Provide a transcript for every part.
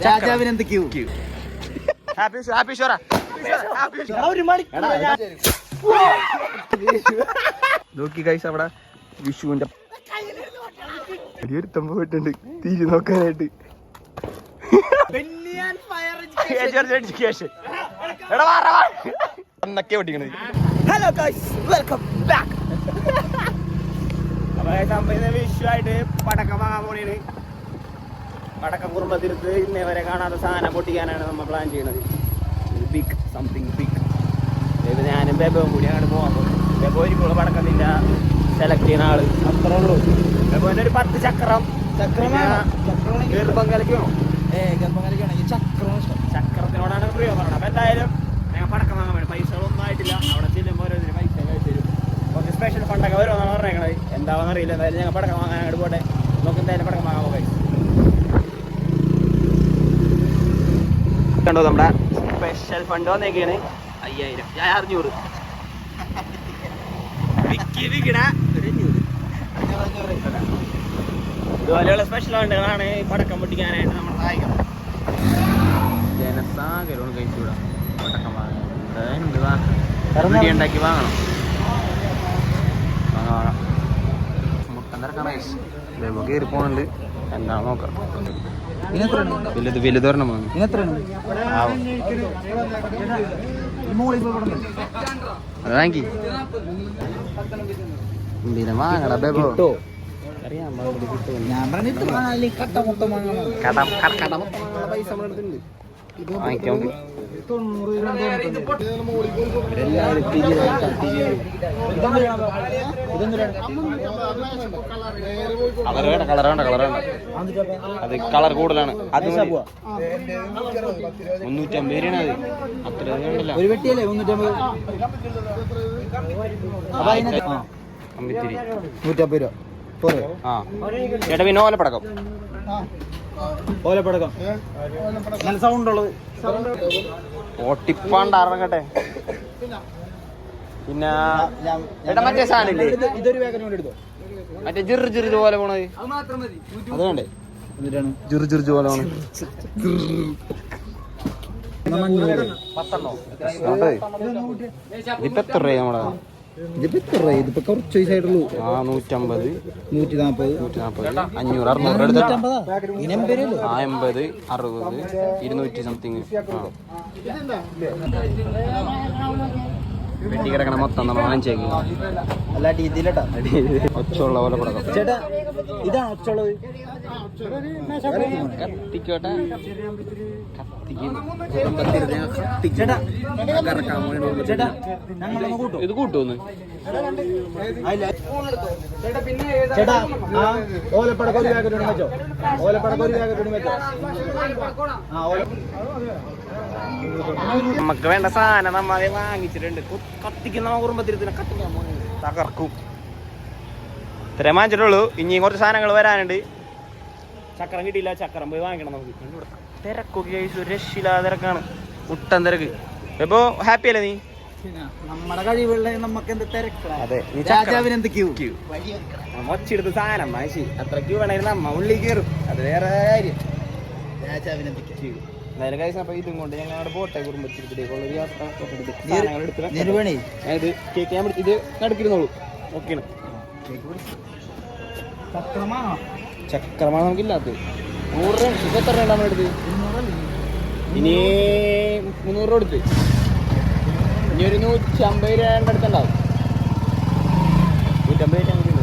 രാജാവിന് എന്ത് ക്യൂ നോക്കി ഗൈസ് അവിടെ വിഷുവിന്റെ ഒരുത്തം പോയിട്ടുണ്ട് തിരി നോക്കാനായിട്ട്. Hello guys welcome back. വിഷുവായിട്ട് പടക്കം വാങ്ങാൻ പോണേണ്. പടക്കം കുടുംബത്തിരുത്ത് ഇന്നേ വരെ കാണാത്ത സാധനം പൊട്ടിക്കാനാണ് നമ്മൾ പ്ലാൻ ചെയ്യണത്. Big something big. ഞാനും ബെബവും കൂടി അങ്ങോട്ട് പോകാൻ പോകും. ബെബോ ഒരിക്കലും പടക്കത്തില്ല സെലക്ട് ചെയ്യുന്ന ആള് അത്രേ ഉള്ളൂ. ബെബോന്റെ ഒരു 10 ചക്രം ഗർഭം കലക്കണോ? ചക്രത്തിനോടാണ് പ്രിയം പറഞ്ഞത്. അപ്പൊ എന്തായാലും ഞങ്ങൾ പടക്കം വാങ്ങാൻ വേണ്ടി പൈസകളൊന്നും ആയിട്ടില്ല. അവിടെ ചെല്ലുമ്പോൾ ഓരോന്നിന് പൈസ കഴിച്ചു തരും. കുറച്ച് സ്പെഷ്യൽ ഫണ്ടൊക്കെ വരുമെന്നാണ് പറഞ്ഞേക്കണത്. എന്താണെന്ന് അറിയില്ല. എന്തായാലും ഞങ്ങൾ പടക്കം വാങ്ങാൻ അങ്ങോട്ട് പോട്ടെ. നമുക്ക് എന്തായാലും പടക്കം വാങ്ങാൻ പോകാം. കണ്ടോ നമ്മുടെ സ്പെഷ്യൽ ഫണ്ട് വന്നേക്കാണ് 5000. 600 ഇതുപോലെയുള്ള സ്പെഷ്യൽ ഫണ്ടുകളാണ് പടക്കം പൊട്ടിക്കാനായിട്ട് നമ്മൾ സഹായിക്കുന്നത്. ജനസാഗരമാണ് കഴിച്ചുകൂടാ. പടക്കം വാങ്ങണം, ഉണ്ടാക്കി വാങ്ങണം. മുട്ടൻ തിരക്കാണ്. കയറി പോണുണ്ട്. എന്താണ് നോക്കാം. വലുതൊരെണ്ണം വാങ്ങി. അത് വാങ്ങി പിന്നെ വാങ്ങടാ ബേബോ. ഞാൻ പറഞ്ഞിട്ട് കട മൊത്തം പൈസ നമ്മളെടുത്തുണ്ട്. അത് കളർ കൂടുതലാണ്. അത് 350 രൂപയാണ്. അത് അത്ര ഒരു വെട്ടിയല്ലേ 350 രൂപ. ചേട്ടാ പിന്നെ ഓലപ്പടക്കം നല്ല സൗണ്ട് ഉള്ളത് ഓട്ടിപ്പാണ്ട് ഇറങ്ങട്ടെ. പിന്നെ ചേട്ടാ മറ്റേ സാധനം ഇതൊരു വേഗം എടുത്തോ. മറ്റേ ജിറ് ജിറ് പോലെ പോണത് അത് വേണ്ടേ? ജിറ് ജിറ് പോലെ പോണ 10 ഇതിപ്പോ എത്ര രൂപ നമ്മുടെ? ഇതിപ്പോ കുറച്ച് പൈസയായിട്ടുള്ളൂ. 150 140 500 600 എടുത്തിട്ട് 50 60 200 സംതിങ്. വെട്ടി കിടക്കണ മൊത്തം നമ്മൾ വാങ്ങിച്ചേക്ക്. അല്ല ഇതിലട്ടാ ഒച്ചുള്ള പോലെ പടക്കം. ചേട്ടാ ഇതാണ് ഒച്ചുള്ളത്. കത്തിക്കോട്ടെ. ഇത് കൂട്ടൂന്ന് ചേട്ടാ ഓലപ്പടക്കം ഒരു പാക്കറ്റ് വെച്ചോ. ഓലപ്പടക്കം ഒരു പാക്കറ്റ് വെച്ചോ. നമുക്ക് വേണ്ട സാധനം നമ്മ വാങ്ങിച്ചിട്ടുണ്ട്. കത്തിക്കുന്ന കുടുംബത്തിരുത്തിന് കത്തിക്കാൻ തകർക്കും. ഇത്രയും വാങ്ങിച്ചിട്ടുള്ളൂ. ഇനിയും കുറച്ച് സാധനങ്ങൾ വരാനുണ്ട്. ചക്രം കിട്ടിയില്ല. ചക്രം പോയി വാങ്ങിക്കണം നമുക്ക്. തിരക്കൊക്കെ കഴിച്ചു. രക്ഷില്ലാതെ തിരക്കാണ്. മുട്ടൻ തിരക്ക്. ഇപ്പൊ ഹാപ്പി അല്ലേ നീ? നമ്മുടെ കഴിവുള്ള നമുക്ക് എന്ത് തിരക്കാ. അതെ, രാജാവിന് എന്ത് ക്യൂ മൊച്ചെടുത്ത് സാധനം മാശി അത്ര ക്യൂ വേണമായിരുന്നു. നമ്മ ഉള്ളിൽ കയറും. അത് വേറെ കാര്യം. രാജാവിന് എന്ത് ക്യൂ. എന്തായാലും കഴിച്ച അപ്പൊ ഇതും കൊണ്ട് ഞങ്ങൾ അവിടെ പോട്ടെ. കുടുംബത്തിലേക്കുള്ളൊരു യാത്ര. ഇത് കേക്ക് ഞാൻ ഇത് നടക്കിരുന്നോളൂ. ഓക്കെയാണ്. ചക്രമാണ് നമുക്കില്ലാത്തത്. 100 രൂപ. ഇത് എത്ര രൂപ നമ്മളെടുത്ത്? ഇനി 300 രൂപ എടുത്ത്. ഇനി ഒരു 150 രൂപ അടുത്തുണ്ടാവും. 150 രൂപ.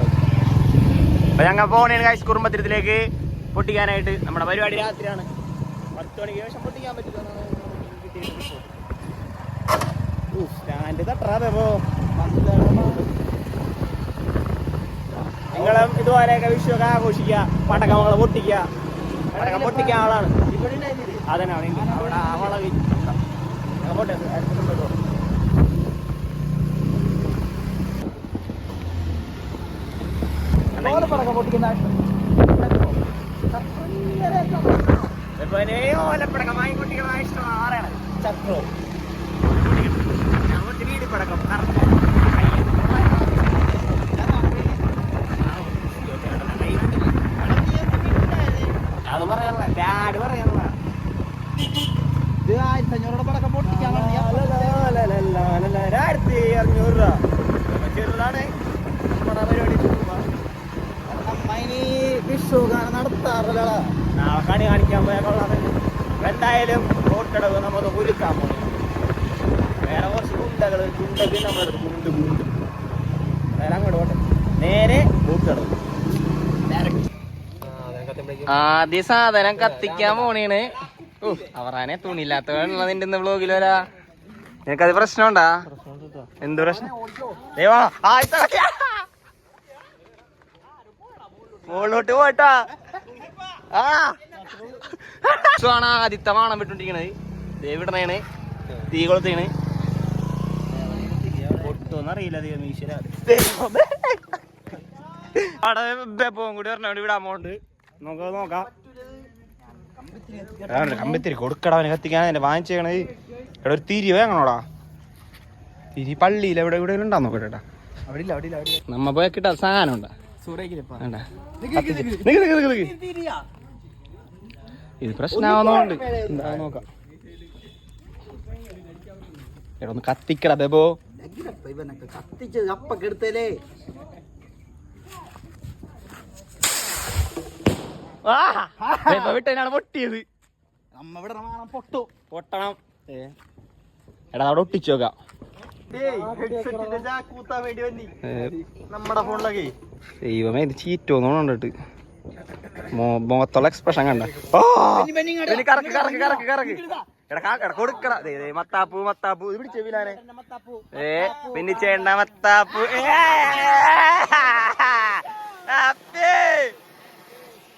അപ്പൊ ഞങ്ങൾ പോണേണ് കാശ് കുടുംബത്തിലേക്ക് പൊട്ടിക്കാനായിട്ട്. നമ്മുടെ പരിപാടി രാത്രിയാണ്. 10 മണിക്ക് ശേഷം പൊട്ടിക്കാൻ പറ്റില്ല. സ്റ്റാൻഡ് തട്ടാതെ പോ. നിങ്ങളും ഇതുപോലെയൊക്കെ വിഷുവൊക്കെ ആഘോഷിക്കുക. പടക്കങ്ങളെ പൊട്ടിക്കുക. പടക്കം പൊട്ടിക്കാൻ ആളാണ്. അതന്നെ അവിടെ ആളെ പോട്ടെ. ഓലപ്പടക്കം പൊട്ടിക്കുന്ന ഓലപ്പടക്കം വാങ്ങിക്കൊണ്ടിരിക്കുന്ന ഇഷ്ടം ആരാണ്? ചക്രോ വീട് പടക്കം അത് പറയാനുള്ള ഡാഡ് പറയാനുള്ള 1500 പടക്കം പൊട്ടിക്കാൻ 1500 രൂപ ചെറുതാണ് നമ്മുടെ പരിപാടി. ഇനി വിഷു ഗാനം നടത്താറില്ല. നാളെ കണി കാണിക്കാൻ പോയാൽ കൊള്ളാം. എന്തായാലും വോട്ടെടുപ്പ് നമുക്ക് കുലുക്കാൻ പോകും. വേറെ കുറച്ച് ചുണ്ടൊക്കെ നമ്മളെടുത്ത് കുണ്ട് നേരെ അങ്ങോട്ട് പോട്ടെ. നേരെ വോട്ടെടുപ്പ്. ആദ്യ സാധനം കത്തിക്കാൻ പോണേണ്. അവറാനെ തുണിയില്ലാത്തവരുള്ള നിന്റെ ഇന്ന് വ്ലോഗിൽ വരാ. നിനക്കത് പ്രശ്നമുണ്ടാ? എന്ത് പ്രശ്നം? മുകളിലോട്ട് പോട്ടാ. ആണ് ആദ്യത്തെ വാണം വിട്ടോണ്ടിരിക്കണത്. ദേവിടണേണ്, തീ കൊളുത്തേണ്. പൊട്ടോന്നറിയില്ല. ഈശ്വര വെപ്പം കൂടി പറഞ്ഞോണ്ട് ഇവിടെ അമൗണ്ട് നമുക്ക് നോക്കാം. കമ്പത്തിരി കൊടുക്കടവനെ കത്തിക്കാൻ വാങ്ങിച്ചേക്കണത്. ഇവിടെ ഒരു തിരി വാങ്ങണോടാ. തിരി പള്ളിയിൽ എവിടെ ഇവിടെ ഉണ്ടാന്ന് നോക്കട്ടെ. നമ്മ പോയ കിട്ടാ സാധനം ഉണ്ടാ. ഇത് പ്രശ്നമാവുന്നോണ്ട് എന്താ നോക്കാം. എടാ ഒന്ന് കത്തിക്കടാ ബേബോ. കത്തിച്ചത് അപ്പക്കെടുത്തല്ലേ. വിട്ടാണ് പൊട്ടിയത്. നമ്മ ഇവിടെ പൊട്ടണം. എടാ അവിടെ ഒട്ടിച്ചു നോക്കാം. നമ്മുടെ ഫോണിലൊക്കെ ദൈവമേ ഇത് ചീറ്റോന്നോണ്ടിട്ട് മുഖത്തുള്ള എക്സ്പ്രഷൻ കണ്ട. കൊടുക്കട മത്താപ്പൂ മത്താപ്പൂ ഇത് പിടിച്ച പിന്നാനെ പിന്നെ ചേണ്ട മത്താപ്പൂ.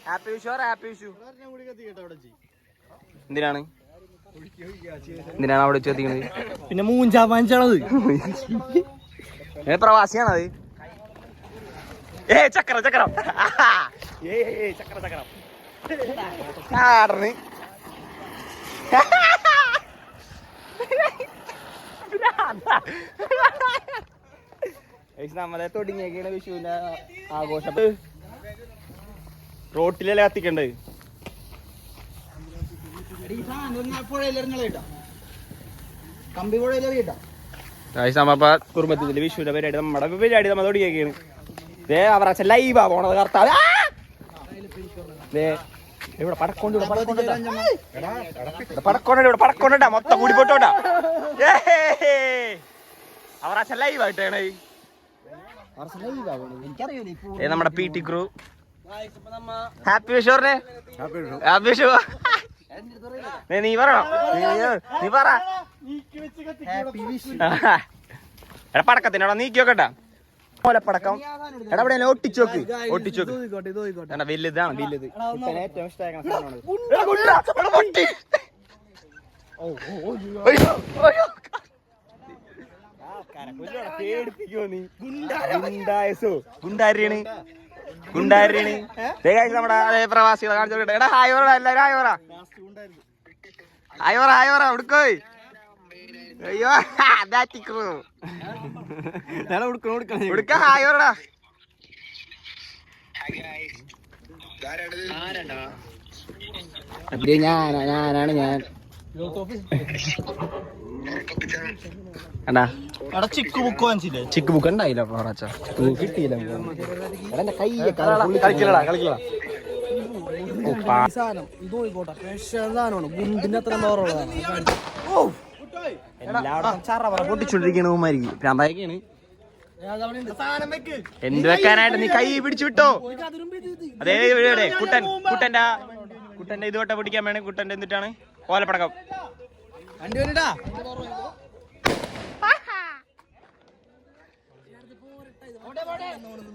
Happy Vishu happy Vishu. എന്തിനാണ് അവിടെ വെച്ച് എത്തിക്കണത്? പിന്നെ മൂഞ്ചാ വാങ്ങിച്ചാണത്. പ്രവാസിയാണത്. ചക്രം ചക്രം ചക്രം ചക്രം ആടണ്. നമ്മളെ തൊടിങ്ങിയൊക്കെയാണ് വിഷുവിന്റെ ആഘോഷം. റോട്ടിലല്ലേ കത്തിക്കണ്ടത്. കുടുംബത്തില് വിഷുവിന്റെ പരിപാടി നമ്മുടെ പരിപാടി നമ്മൾ തൊടിയൊക്കെയാണ്. അവർ ലൈവാ പോണത്. കർത്താവ് ഇവിടെ പടക്കൊണ്ടാ മൊത്തം കൂടി പോട്ടോട്ടാ. അവർ ലൈവായിട്ടാണ് നമ്മുടെ P T crew. Happy Vishu പറഞ്ഞേ. ഹാപ്പി വിഷു. നീ പറയണോ? നീ പറ. എടാ പടക്കത്തിനോടാ നീക്കി നോക്കട്ടാ. പടക്കം എടാ ഇവിടെ ഒട്ടിച്ചു നോക്ക്. ഒട്ടിച്ചു നോക്ക്. വലുതാണ് വലുത്. ഏറ്റവും ഇഷ്ടമായിരിക്കണം. പേടിപ്പിക്കോ നീ? ഗുണ്ടാരിയാണ് ഗുണ്ടാരിയാണ്. നമ്മുടെ പ്രവാസികളെ കാണിച്ചു നോക്കട്ടെ. എടാ ഹായ് പറ എല്ലാവരും. ഹായ് പറ. ഹായ് പറ. ഹായ് പറ. ഉടുക്കോയ്. അയ്യോ ഉടുക്ക. ഹായ് പറടാ. ഞാനാണ് ഞാൻ. ചിക്ക് ബുക്ക് വാങ്ങിച്ചില്ലേ? ചിക്ക് ബുക്ക് ഉണ്ടായില്ല. കിട്ടിയില്ല. എല്ലാവരും ചറവറ പൊട്ടിച്ചോണ്ടിരിക്കണ പ്രാന്തായിക്കാണ്. എന്ത് വെക്കാനായിട്ട് നീ കൈ പിടിച്ചു വിട്ടോ? അതേ കുട്ടന്റെ ഇതുവട്ട പിടിക്കാൻ വേണേ. കുട്ടന്റെ എന്നിട്ടാണ് ഓലപ്പടക്കം.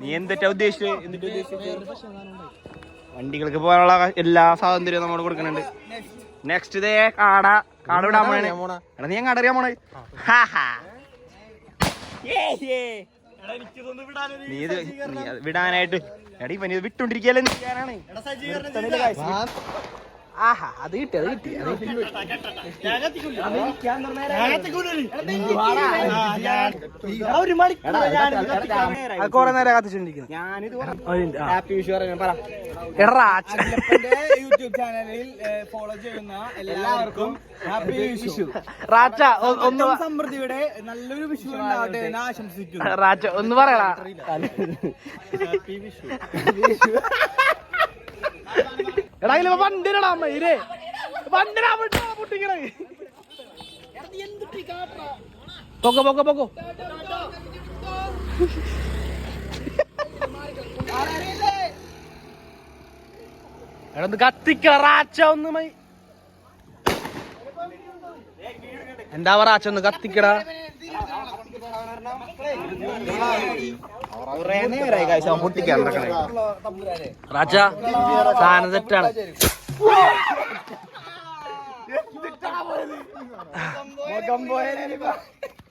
നീ എന്തിട്ടാ ഉദ്ദേശിച്ചത്? വണ്ടികൾക്ക് പോകാനുള്ള എല്ലാ സ്വാതന്ത്ര്യവും നമ്മൾ കൊടുക്കുന്നുണ്ട്. നെക്സ്റ്റ് ഇതേ കാട വിടാൻ പോണേ. എടാ നീ കാട അറിയാൻ പോണേ. നീ ഇത് വിടാനായിട്ട് എടീ പനി വിട്ടോണ്ടിരിക്കല്ലേ. ആഹാ അത് കിട്ടി ഒരു മണി കുറെ നേരം കത്തിച്ചോണ്ടിരിക്കുന്നു. ഹാപ്പി വിഷു പറ. യൂട്യൂബ് ചാനലിൽ ഫോളോ ചെയ്യുന്ന എല്ലാവർക്കും ഹാപ്പി വിഷു. റാച്ച ഒന്ന് സമൃദ്ധിയുടെ നല്ലൊരു വിഷു ഉണ്ടാവട്ടെ എന്ന് ആശംസിക്കുന്നു. റാച്ച ഒന്ന് പറയടാ. ഹാപ്പി വിഷു. എടാ ഇതിൽ വണ്ടിരടാ അമ്മ ഇരേ വണ്ടിരാ പൊട്ടിക്കണേ. പൊക്കോ എടാ ഒന്ന് കത്തിക്ക റാച്ച ഒന്ന് എന്താ റാച്ച ഒന്ന് കത്തിക്കടാ. പൊട്ടിക്കാൻ റാച്ച സാധനം തെറ്റാണ്.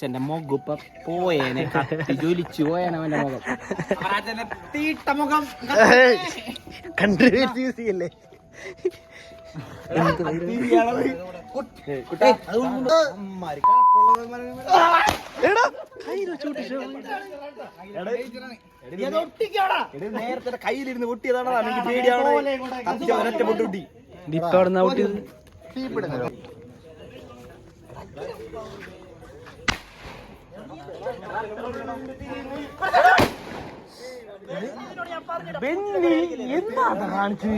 എന്റെ മുഖം പോയേനെ കത്തി ജ്വലിച്ചു പോയേനെ അവന്റെ മുഖം. തീട്ട മുഖം കണ്ടില്ലേ നേരത്തെ കയ്യിലിരുന്ന് പൊട്ടിയതാണ്. എനിക്ക് പേടിയാണ്. ഒറ്റ പൊട്ടി ഇപ്പൊ അവിടെ നിന്ന് ഔട്ട് എന്താ കാണിച്ച്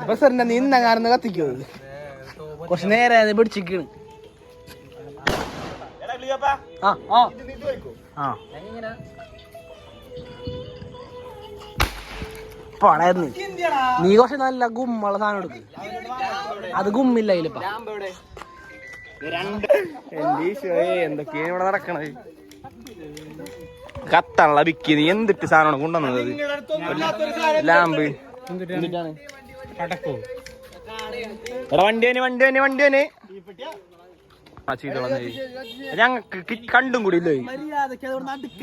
പ്രസിഡന്റ് നിന്നങ്ങാർന്ന് കത്തിക്കോ. കുറച്ച് നേരെ പിടിച്ചിക്കണ്. പടയന്ന് നീ കുറച്ച് നല്ല ഗുമ്മുള്ള സാധനം എടുക്ക്. അത് ഗുമ്മില്ല അതിലിപ്പ. എന്തൊക്കെയാണ് ഇവിടെ നടക്കണത്? കത്താണുള്ള വിക്കി. നീ എന്തിട്ട് സാധനമാണ് കൊണ്ടുവന്നത്? ലാമ്പ് എന്തിട്ടാണ്? എടാ വണ്ടി ഞങ്ങക്ക് കണ്ടും കൂടി ഇല്ലേ?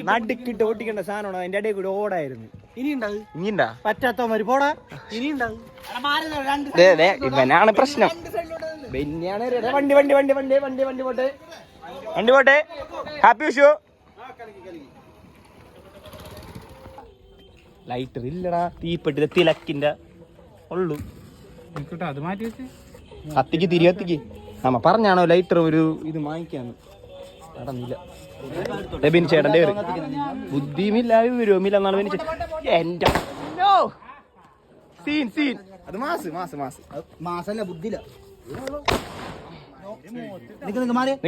നടുക്കിട്ട് ഓട്ടിക്കേണ്ട സാധനമാണ്. അതിന്റെ ഇടയിൽ കൂടി ഓടായിരുന്നു. ഇനിയുണ്ടാ പറ്റാത്തവര് പോടാ. ഇനിയുണ്ടാവും. ഇവനാണ് പ്രശ്നം. വണ്ടി പോട്ടെ. ഹാപ്പി വിഷു. ലൈറ്റർ ഇല്ലടാ. തീപ്പെട്ടി തിലക്കിന്റെ ഉള്ളു. അത് മാറ്റി വെച്ച് കത്തിക്ക് തിരി കത്തിക്ക്. നമ്മ പറഞ്ഞാണോ ലൈറ്റർ ഒരു ഇത് വാങ്ങിക്കാന്ന്. നടന്നില്ല. ബിൻ ചേട്ടന്റെ പേര് ബുദ്ധിയുമില്ല വിവരവുമില്ല എന്നാണ് ബിൻ. എന്റെ സീൻ അത് മാസല്ല ബുദ്ധിയില്ല.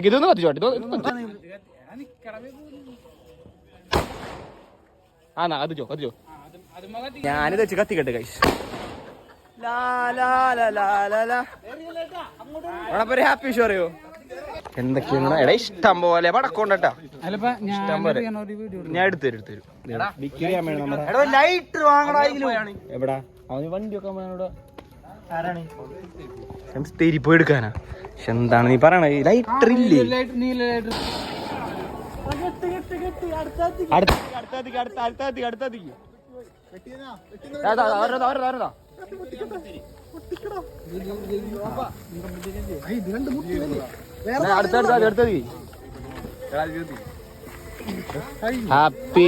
ഇതൊന്ന് കത്തിച്ചോട്ടെ. കത്തിച്ചോ. ഞാനിത് വെച്ച് കത്തിക്കട്ടെ കൈസ്. ഹാപ്പി വിഷു അറിയോ? എന്തൊക്കെയാണ് എടാ ഇഷ്ടം പോലെ പടക്കോണ്ടട്ടാ. ഇഷ്ടം പോലെ ഞാൻ എടുത്തരും. ലൈറ്റർ വാങ്ങണ എവിടാ അവന് വണ്ടിയൊക്കെ തെരിപ്പോ എടുക്കാനാ. പക്ഷെ എന്താണ് നീ പറയണത്? ലൈറ്റർ ഇല്ലേ? ഹാപ്പി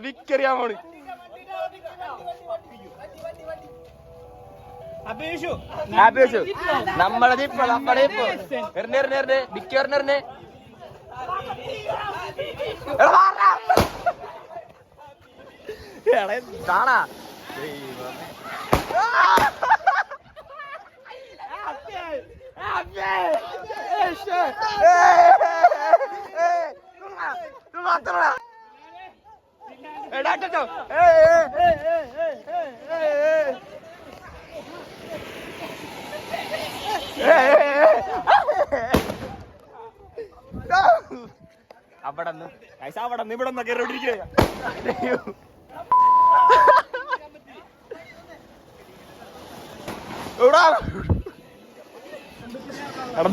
വിക്കറിയാൻ പോണ്. നമ്മളെ വിക്കറിനെ കാണാ. അവിടെ ഇവിടെ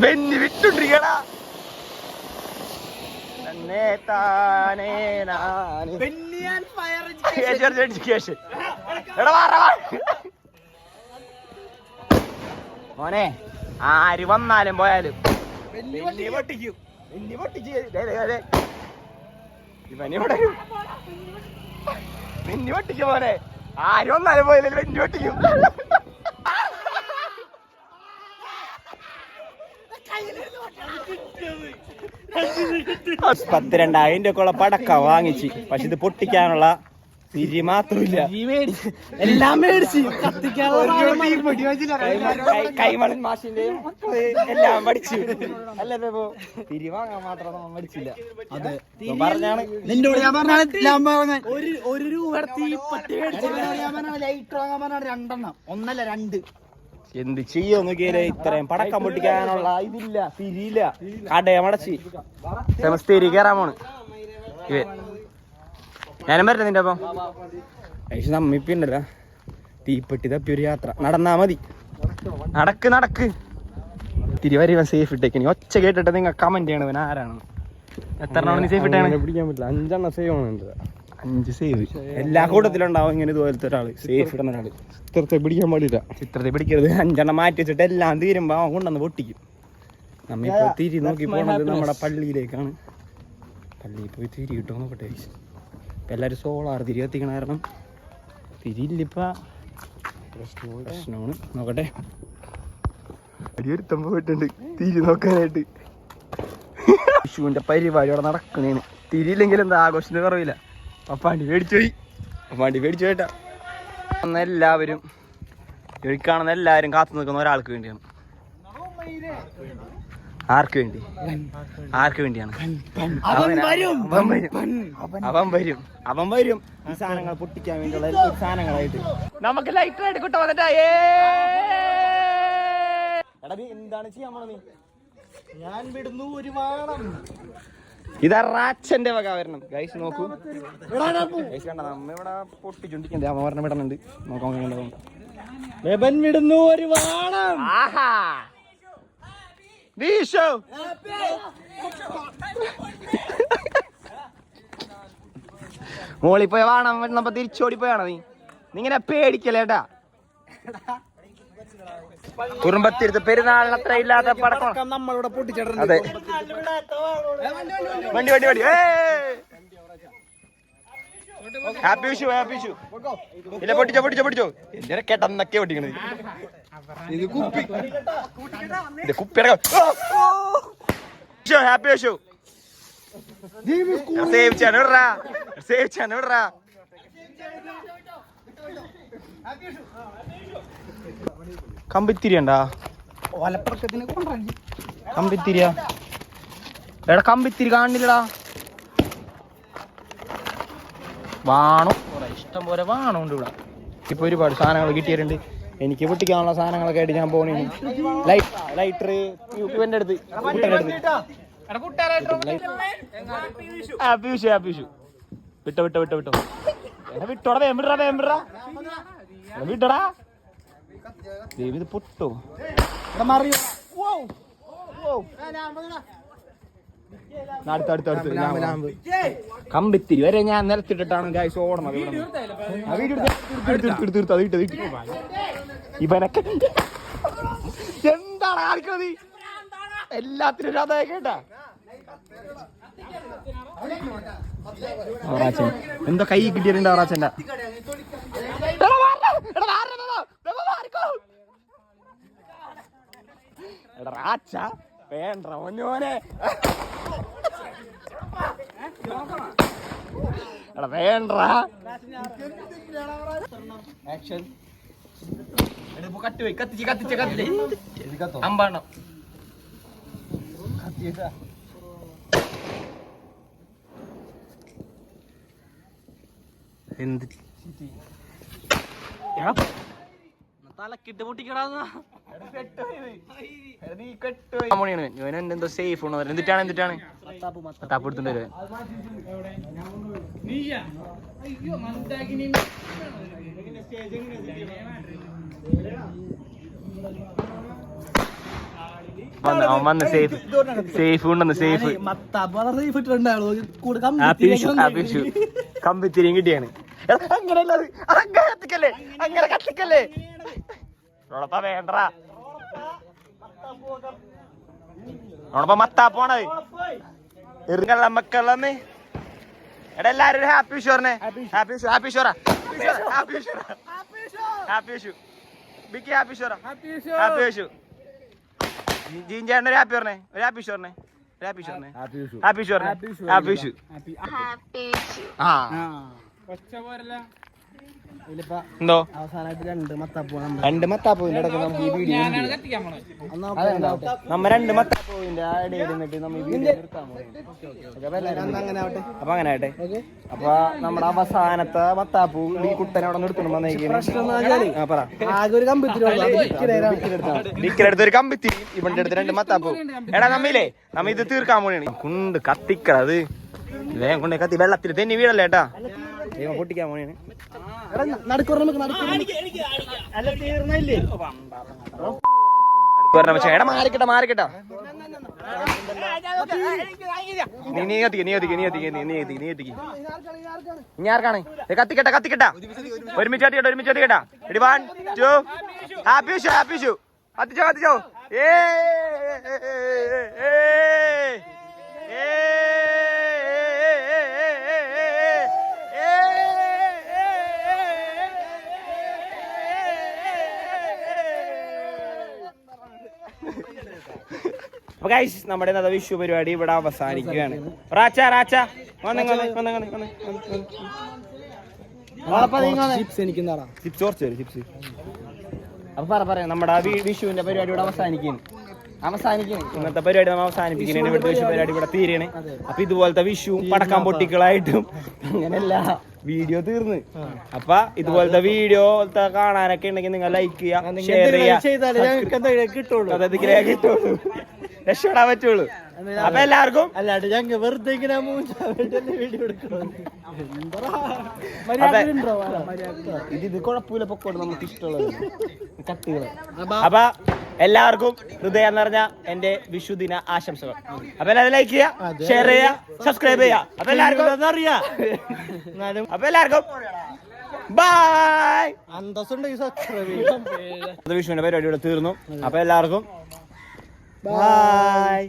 ബെന്നി വിട്ടുണ്ടിരിക്കടാ തന്നെ താനേ എഡ്യൂക്കേഷൻ മോനെ ആര് വന്നാലും പോയാലും വെന്നി പൊട്ടിക്കും വെന്നി പൊട്ടിച്ച് വെന്നി പൊട്ടിക്കും മോനെ ആര് വന്നാലും പോയാലും വെന്നി പൊട്ടിക്കും 12,000 ഒക്കെ പടക്ക വാങ്ങിച്ച് പക്ഷെ ഇത് പൊട്ടിക്കാനുള്ള തിരി മാത്രമില്ല എല്ലാം മേടിച്ച് കൈമളൻ മാഷിന്റെയും എല്ലാം പഠിച്ചു അല്ലേ തിരി വാങ്ങാൻ മാത്രം പഠിച്ചില്ല അതെ പറഞ്ഞാണ് നിന്നോട് ഞാൻ പറഞ്ഞ ഒരു രൂപ ലൈറ്റ് വാങ്ങാൻ പറഞ്ഞാണ് 2 എണ്ണം 1 അല്ല 2 എന്ത് ചെയ്യോ നോക്കിയാലേ ഇത്രയും പടക്കം പൊട്ടിക്കാനുള്ള ഇതില്ല തിരിയില്ല കടയെ മടച്ച് തിരി കയറാൻ പോണ് ഞാനും വരട്ടെ നിന്റെ അപ്പം നമ്മിപ്പിണ്ടല്ല തീപ്പെട്ടി തപ്പിയൊരു യാത്ര നടന്നാ മതി നടക്ക് തിരുവരുവൻ സേഫ് ഇട്ടേക്ക് ഒച്ച കേട്ടിട്ട് നിങ്ങൾ കമന്റ് ചെയ്യണം ഇവൻ ആരാണ് എത്ര നീ സേഫ് ഇട്ടാണ് പിടിക്കാൻ പറ്റില്ല 5 എണ്ണം സേവ് ആണ് 5 സേവ് എല്ലാ കൂട്ടത്തിലുണ്ടാവും ഇങ്ങനെ ഇതുപോലത്തെ ഒരാള് സേഫ് ഇടുന്ന ഒരാള് ചിത്രത്തെ പിടിക്കാൻ പാടില്ല ചിത്രത്തെ പിടിക്കരുത് 5 എണ്ണം മാറ്റി വെച്ചിട്ട് എല്ലാം തീരുമ്പോ അവൻ കൊണ്ടുവന്ന് പൊട്ടിക്കും നമ്മിപ്പോ തിരി നോക്കി പോണത് നമ്മുടെ പള്ളിയിലേക്കാണ് പള്ളിയിൽ പോയി തിരി കിട്ടുമോ നോക്കട്ടെ ഇപ്പം എല്ലാവരും സോളാർ തിരി കത്തിക്കണ കാരണം തിരിയില്ലിപ്പ പ്രശ്നമാണ് നോക്കട്ടെ അടിയൊരുത്തം പോയിട്ടുണ്ട് തിരി നോക്കാനായിട്ട് വിഷുവിന്റെ പരിപാടി അവിടെ നടക്കണേന് തിരിയില്ലെങ്കിൽ എന്താ ആഘോഷത്തിന് കുറവില്ല പപ്പാണ്ടി മേടിച്ചു പോയിട്ടാ എല്ലാവരും കാണുന്ന എല്ലാവരും കാത്തു നിൽക്കുന്ന ഒരാൾക്ക് വേണ്ടിയാണ് ആർക്ക് വേണ്ടിയാണ് അവൻ വരും ഈ സാധനങ്ങൾ പൊട്ടിക്കാൻ വേണ്ടിയുള്ള സാധനങ്ങളായിട്ട് നമുക്ക് ലൈറ്റ് ആയിട്ട് കിട്ടാ വന്നിട്ടാ എടാ നീ എന്താണ് ചെയ്യാൻ പോണ നീ ഞാൻ വിടുന്നു ഒരു വാണം ഇതാ റാച്ചന്റെ വക വരണം ഗൈസ് നോക്കൂ ഗൈസ് കണ്ട നമ്മ ഇവിടെ പൊട്ടിച്ചുണ്ടിരിക്കണ്ടേ അമ്മ പറഞ്ഞ വിടണുണ്ട് നോക്കാൻ ബെബൻ വിടുന്നു ഒരു വാണം മോളി പോയ വാണം വന്നപ്പോ തിരിച്ചോടിപ്പോയാണോ നീ ഇങ്ങനെ പേടിക്കല്ലേട്ടാ കുടുംബത്തിരുത്ത് പെരുന്നാളിന് അത്ര ഇല്ലാത്ത പടക്കം നമ്മളിവിടെ പൊട്ടിച്ചിട്ടുണ്ട് അതെ വണ്ടി ഹാപ്പി വിഷു ഇല്ല പൊട്ടിച്ചോ എന്റെ കേട്ടെന്നൊക്കെ പൊട്ടിക്കണത് ഇത് കുപ്പിയുടെ ഹാപ്പി വിഷു സേവ് ചെയ്യാൻ വിടറാ കമ്പിത്തിരി ഉണ്ടാ കമ്പിത്തിരിയാ എടാ കമ്പിത്തിരി കാണില്ലടാ വാണോ ഇഷ്ടം പോലെ വാണുണ്ട് ഇവിടെ ഇപ്പൊ ഒരുപാട് സാധനങ്ങൾ കിട്ടിയിട്ടുണ്ട് എനിക്ക് പൊട്ടിക്കാനുള്ള സാധനങ്ങളൊക്കെ ആയിട്ട് ഞാൻ പോണേ ലൈറ്റർ ഇവന്റെ അടുത്ത് ഹാപ്പി വിഷു വിട്ടോ വിട്ടോടാ വിട്ടടാ ദേവി ഇത് പൊട്ടോ അടുത്ത് കമ്പിത്തിരി വരെ ഞാൻ നിലത്തിട്ടിട്ടാണ് ഗൈസ് ഓടണത് ഇവനൊക്കെ എന്താണ് കാണിക്കണത് എല്ലാത്തിനും അതായ കേട്ടാ റാച്ചൻ എന്തോ കൈ കിട്ടിയിട്ടുണ്ട് റാച്ചന്റെ റാച്ച വേണ്ട മോനെ എടാ വേണ്ട കത്തിച്ച് അമ്പാണം എന്ത് തലക്കിട്ട് പൊട്ടിക്കടാ എന്തോ സേഫ് ഉണ്ടോ എന്നിട്ടാണ് താപ്പ് എടുത്തോണ്ട് വരുവൻ അവൻ വന്ന് സേഫ് ഉണ്ടെന്ന് സേഫ് കമ്പിത്തിരിയും കിട്ടിയാണ്. അങ്ങനെ കത്തിക്കല്ലേ വേണ്ടടാ. അവനപ്പ മത്താപ്പോണത് എറുങ്കള്ള മക്കളമ്മേ. എടാ എല്ലാരും ഒരു ഹാപ്പി വിഷു പറഞ്ഞേ. Happy Vishu, happy Vishu, happy Vishu, happy Vishu, ബിക്കി ഹാപ്പി വിഷു, ഹാപ്പി വിഷു. ജീൻചേട്ടൻ ഒരു ഹാപ്പി പറഞ്ഞേ, ഒരു ഹാപ്പി വിഷു പറഞ്ഞേ, ഒരു ഹാപ്പി വിഷു പറഞ്ഞേ, ഹാപ്പി വിഷു പറഞ്ഞേ, ഹാപ്പി വിഷു. ആ എന്തോ അവസാനമായിട്ട് രണ്ട് മത്താപ്പൂവിന്റെ ഇടയ്ക്ക് നമുക്ക് ഈ വീഡിയോ നമ്മ രണ്ട് മത്താപ്പൂവിന്റെ ഇടയിൽ നിന്നിട്ട് നമ്മ ഈ വീഡിയോ നിർത്താൻ അപ്പൊ അങ്ങനെ ആട്ടെ. അപ്പൊ നമ്മുടെ അവസാനത്തെ മത്താപ്പൂ ഈ കുട്ടനെ അവിടെ നിർത്തണം ഡിക്കലെടുത്ത് ഒരു കമ്പിത്തിരി ഇവന്റെ അടുത്ത് രണ്ട് മത്താപ്പൂ. എടാ നമ്മില്ലേ നമ്മ ഇത് തീർക്കാൻ പോണേ കൊണ്ട് കത്തിക്കടത് വേഗം കൊണ്ട് കത്തി വെള്ളത്തിൽ തെന്നി വീടല്ലേ ഏട്ടാ വേഗം പൊട്ടിക്കാൻ പോണേ. എടാ മാറിക്കട്ടെ മാറിക്കട്ടാ നീ ആർക്കാണ് കത്തിക്കട്ട കത്തിക്കട്ട ഒരുമിച്ച് കത്തിക്കട്ടെ ഒരുമിച്ച് കത്തിക്കട്ടാ. എടി 1 2 ഹാപ്പി വിഷു ഹാപ്പി വിഷു കത്തിച്ചോ കത്തിച്ചോ. അപ്പൊ ഗൈസ് നമ്മുടെ ഇന്നത്തെ വിഷു പരിപാടി ഇവിടെ അവസാനിക്കുകയാണ്. റാച്ച റാച്ച അപ്പൊ പറയാം നമ്മുടെ വിഷുവിന്റെ പരിപാടി ഇവിടെ അവസാനിക്കുന്നു. ഇന്നത്തെ പരിപാടി നമ്മൾ അവസാനിപ്പിക്കുന്നതിന് ഇവിടുത്തെ വിഷു പരിപാടി ഇവിടെ തീരണേ. അപ്പൊ ഇതുപോലത്തെ വിഷു പടക്കം പൊട്ടിക്കളായിട്ടും അങ്ങനെയല്ല വീഡിയോ തീർന്ന്. അപ്പൊ ഇതുപോലത്തെ വീഡിയോ കാണാനൊക്കെ ഉണ്ടെങ്കിൽ നിങ്ങൾ ലൈക്ക് ചെയ്യാ ഷെയർ ചെയ്യാ കിട്ടുള്ളൂ രക്ഷപ്പെടാൻ പറ്റുള്ളൂ. അപ്പൊ എല്ലാവർക്കും അല്ലാണ്ട് ഞങ്ങൾ വെറുതെ ഇത് കുഴപ്പമില്ല പൊക്കോട്ട് നമുക്ക് ഇഷ്ടമുള്ളത് കത്തികള്. അപ്പൊ എല്ലാവർക്കും ഹൃദയം നിറഞ്ഞ എന്റെ വിഷുദിന ആശംസകൾ. അപ്പൊ എല്ലാവരും ലൈക്ക് ചെയ്യാ ഷെയർ ചെയ്യാ സബ്സ്ക്രൈബ് ചെയ്യാ. അപ്പൊ എല്ലാവർക്കും ബൈ. വിഷുവിന്റെ പരിപാടി ഇവിടെ തീർന്നു. അപ്പൊ എല്ലാവർക്കും ബൈ.